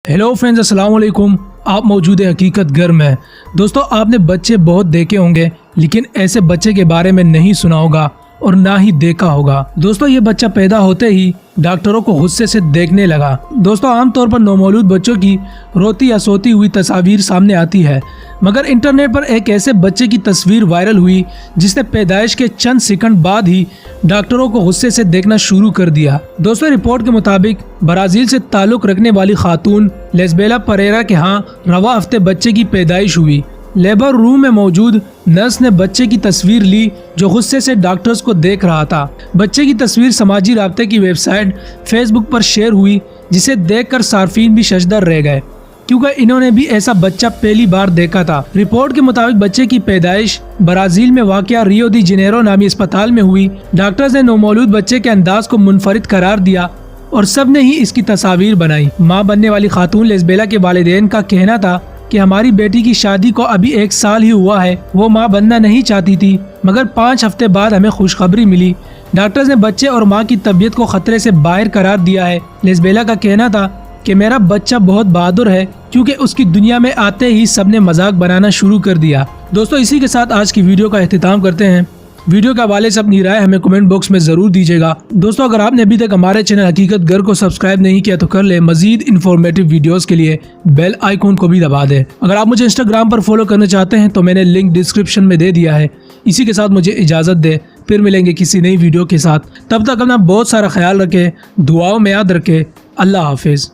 Hello friends, अस्सलाम वालेकुम। आप मौजूद है हकीकत घर में। दोस्तों, आपने बच्चे बहुत देखे होंगे, लेकिन ऐसे बच्चे के बारे में नहीं सुना होगा और ना ही देखा होगा। दोस्तों, ये बच्चा पैदा होते ही डॉक्टरों को गुस्से से देखने लगा। दोस्तों, आमतौर पर नौमौलूद बच्चों की रोती या सोती हुई तस्वीर सामने आती है, मगर इंटरनेट पर एक ऐसे बच्चे की तस्वीर वायरल हुई जिसने पैदाइश के चंद सेकंड बाद ही डॉक्टरों को गुस्से से देखना शुरू कर दिया। दोस्तों, रिपोर्ट के मुताबिक ब्राजील से ताल्लुक रखने वाली खातून लेस्बेला परेरा के यहाँ रवा हफ्ते बच्चे की पैदाइश हुई। लेबर रूम में मौजूद नर्स ने बच्चे की तस्वीर ली जो गुस्से से डॉक्टर्स को देख रहा था। बच्चे की तस्वीर समाजी राब्ते की वेबसाइट फेसबुक पर शेयर हुई, जिसे देखकर सार्फिन भी शशदर रह गए, क्योंकि इन्होंने भी ऐसा बच्चा पहली बार देखा था। रिपोर्ट के मुताबिक बच्चे की पैदाइश ब्राजील में वाक़या रियो दी जेनेरो नामी अस्पताल में हुई। डॉक्टर्स ने नौमौलूद बच्चे के अंदाज को मुनफरिद करार दिया और सब ने ही इसकी तस्वीर बनाई। माँ बनने वाली खातून लेस्बेला के वालिदैन का कहना था कि हमारी बेटी की शादी को अभी 1 साल ही हुआ है। वो माँ बनना नहीं चाहती थी, मगर 5 हफ्ते बाद हमें खुशखबरी मिली। डॉक्टर्स ने बच्चे और माँ की तबीयत को खतरे से बाहर करार दिया है। लेस्बेला का कहना था कि मेरा बच्चा बहुत बहादुर है, क्योंकि उसकी दुनिया में आते ही सबने मजाक बनाना शुरू कर दिया। दोस्तों, इसी के साथ आज की वीडियो का अख्तिताम करते हैं। वीडियो के हवाले से अपनी राय हमें कमेंट बॉक्स में जरूर दीजिएगा। दोस्तों, अगर आपने अभी तक हमारे चैनल हकीकत घर को सब्सक्राइब नहीं किया तो कर ले। मजीद इन्फॉर्मेटिव वीडियोस के लिए बेल आइकॉन को भी दबा दें। अगर आप मुझे इंस्टाग्राम पर फॉलो करना चाहते हैं तो मैंने लिंक डिस्क्रिप्शन में दे दिया है। इसी के साथ मुझे इजाजत दे, फिर मिलेंगे किसी नई वीडियो के साथ। तब तक अपना बहुत सारा ख्याल रखें, दुआओं में याद रखें। अल्लाह हाफिज।